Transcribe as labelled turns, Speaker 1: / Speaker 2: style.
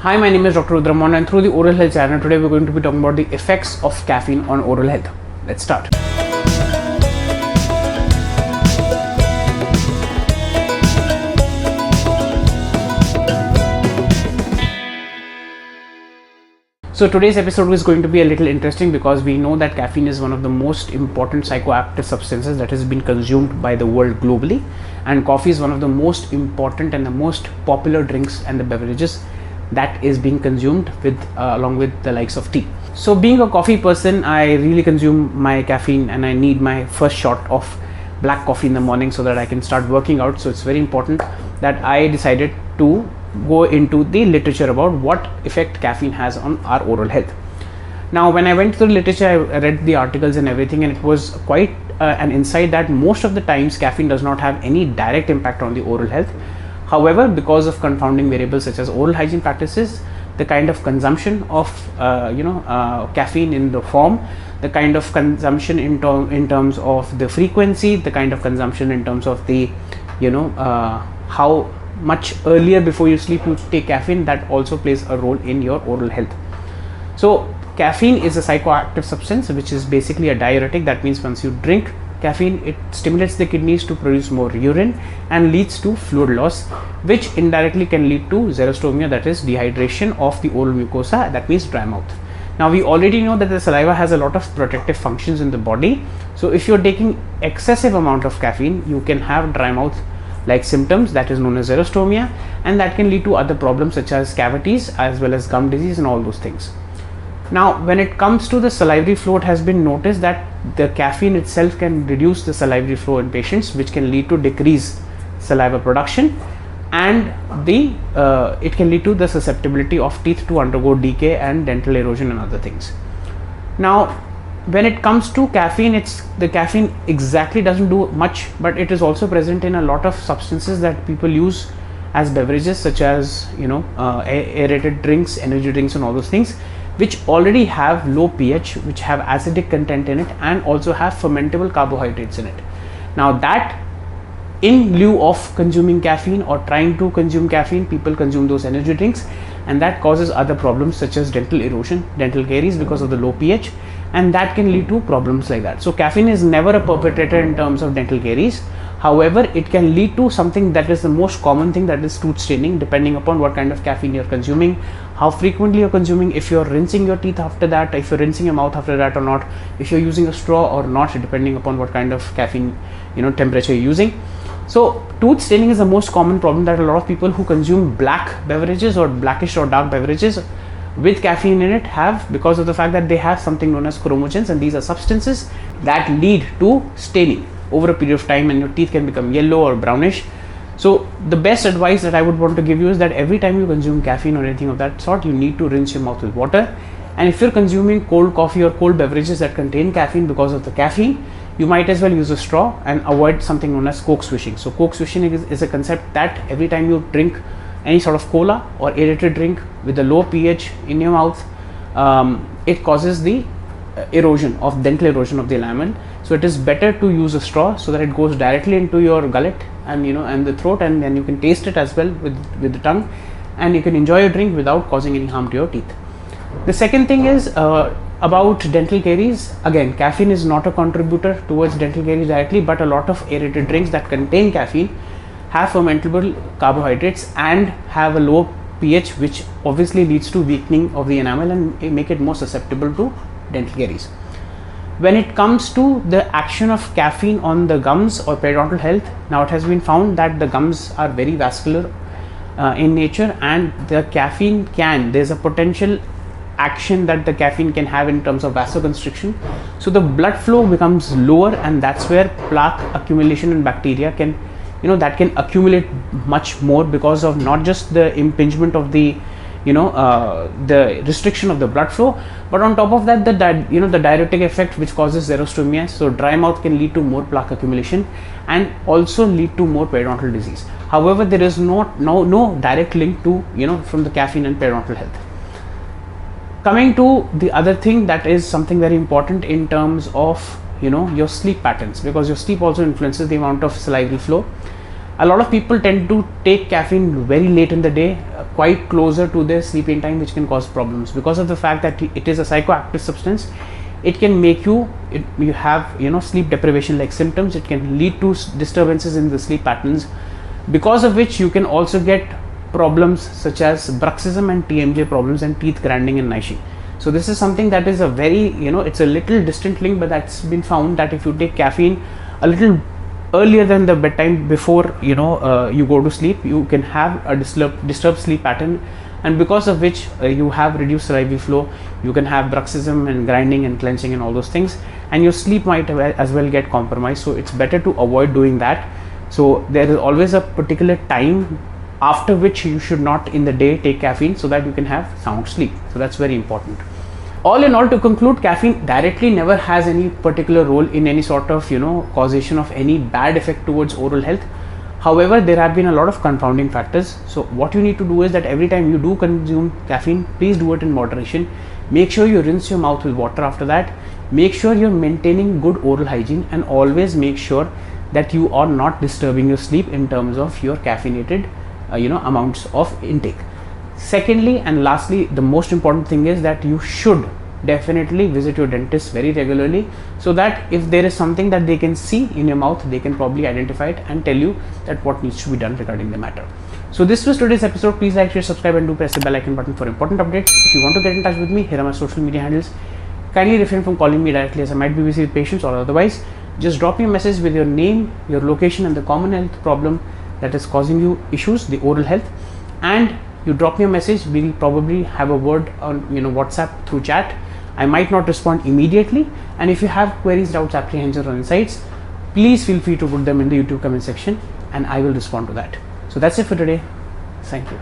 Speaker 1: Hi, my name is Dr. Rudra Mohan, and through the Oral Health channel, today we're going to be talking about the effects of caffeine on oral health. Let's start. So today's episode is going to be a little interesting because we know that caffeine is one of the most important psychoactive substances that has been consumed by the world globally, and coffee is one of the most important and the most popular drinks and the beverages that is being consumed with along with the likes of tea. So being a coffee person, I really consume my caffeine and I need my first shot of black coffee in the morning so that I can start working out. So it's very important that I decided to go into the literature about what effect caffeine has on our oral health. Now when I went through the literature, I read the articles and everything, and it was quite an insight that most of the times caffeine does not have any direct impact on the oral health. However, because of confounding variables such as oral hygiene practices, the kind of consumption of caffeine in the form, the kind of consumption in terms of the frequency, the kind of consumption in terms of the how much earlier before you sleep you take caffeine, that also plays a role in your oral health. So caffeine is a psychoactive substance which is basically a diuretic. That means once you drink caffeine, it stimulates the kidneys to produce more urine and leads to fluid loss, which indirectly can lead to xerostomia, that is dehydration of the oral mucosa, that means dry mouth. Now we already know that the saliva has a lot of protective functions in the body. So if you're taking excessive amount of caffeine, you can have dry mouth like symptoms, that is known as xerostomia, and that can lead to other problems such as cavities as well as gum disease and all those things. Now when it comes to the salivary flow, it has been noticed that the caffeine itself can reduce the salivary flow in patients, which can lead to decreased saliva production, and it can lead to the susceptibility of teeth to undergo decay and dental erosion and other things. Now when it comes to caffeine, the caffeine exactly doesn't do much, but it is also present in a lot of substances that people use as beverages, such as aerated drinks, energy drinks and all those things, which already have low pH, which have acidic content in it, and also have fermentable carbohydrates in it. Now that in lieu of consuming caffeine or trying to consume caffeine, people consume those energy drinks, and that causes other problems such as dental erosion, dental caries because of the low pH, and that can lead to problems like that. So caffeine is never a perpetrator in terms of dental caries. However, it can lead to something that is the most common thing, that is tooth staining, depending upon what kind of caffeine you're consuming, how frequently you're consuming, if you're rinsing your teeth after that, if you're rinsing your mouth after that or not, if you're using a straw or not, depending upon what kind of caffeine temperature you're using. So tooth staining is the most common problem that a lot of people who consume black beverages or blackish or dark beverages with caffeine in it have, because of the fact that they have something known as chromogens, and these are substances that lead to staining over a period of time, and your teeth can become yellow or brownish. So the best advice that I would want to give you is that every time you consume caffeine or anything of that sort, you need to rinse your mouth with water. And if you're consuming cold coffee or cold beverages that contain caffeine, because of the caffeine, you might as well use a straw and avoid something known as Coke swishing. So Coke swishing is a concept that every time you drink any sort of cola or aerated drink with a low pH in your mouth, it causes the dental erosion of the enamel. So it is better to use a straw so that it goes directly into your gullet and the throat, and then you can taste it as well with the tongue, and you can enjoy your drink without causing any harm to your teeth. The second thing is about dental caries. Again, caffeine is not a contributor towards dental caries directly, but a lot of aerated drinks that contain caffeine have fermentable carbohydrates and have a low pH, which obviously leads to weakening of the enamel and make it more susceptible to dental caries. When it comes to the action of caffeine on the gums or periodontal health, now it has been found that the gums are very vascular in nature, and the caffeine there's a potential action that the caffeine can have in terms of vasoconstriction. So the blood flow becomes lower, and that's where plaque accumulation and bacteria can accumulate much more, because of not just the impingement of the restriction of the blood flow, but on top of that the diuretic effect, which causes xerostomia. So dry mouth can lead to more plaque accumulation and also lead to more periodontal disease. However, there is no direct link to from the caffeine and periodontal health. Coming to the other thing, that is something very important in terms of your sleep patterns, because your sleep also influences the amount of salivary flow. A lot of people tend to take caffeine very late in the day, quite closer to their sleeping time, which can cause problems because of the fact that it is a psychoactive substance. It can make you have sleep deprivation like symptoms. It can lead to disturbances in the sleep patterns, because of which you can also get problems such as bruxism and TMJ problems and teeth grinding and gnashing. So this is something that is a very it's a little distant link, but that's been found that if you take caffeine a little earlier than the bedtime, before you go to sleep, you can have a disturbed sleep pattern, and because of which you have reduced IV flow, you can have bruxism and grinding and clenching and all those things, and your sleep might as well get compromised. So it's better to avoid doing that. So there is always a particular time after which you should not in the day take caffeine, so that you can have sound sleep. So that's very important. All in all, to conclude, caffeine directly never has any particular role in any sort of causation of any bad effect towards oral health. However, there have been a lot of confounding factors. So what you need to do is that every time you do consume caffeine, please do it in moderation. Make sure you rinse your mouth with water after that. Make sure you're maintaining good oral hygiene, and always make sure that you are not disturbing your sleep in terms of your caffeinated amounts of intake. Secondly and lastly, the most important thing is that you should definitely visit your dentist very regularly, so that if there is something that they can see in your mouth, they can probably identify it and tell you that what needs to be done regarding the matter. So this was today's episode. Please like, share, subscribe, and do press the bell icon button for important updates. If you want to get in touch with me, here are my social media handles. Kindly refrain from calling me directly, as I might be busy with patients, or otherwise just drop me a message with your name, your location, and the common health problem that is causing you issues, the oral health, and you drop me a message. We'll probably have a word on WhatsApp through chat. I might not respond immediately, and if you have queries, doubts, apprehensions, or insights, please feel free to put them in the YouTube comment section, and I will respond to that. So that's it for today. Thank you.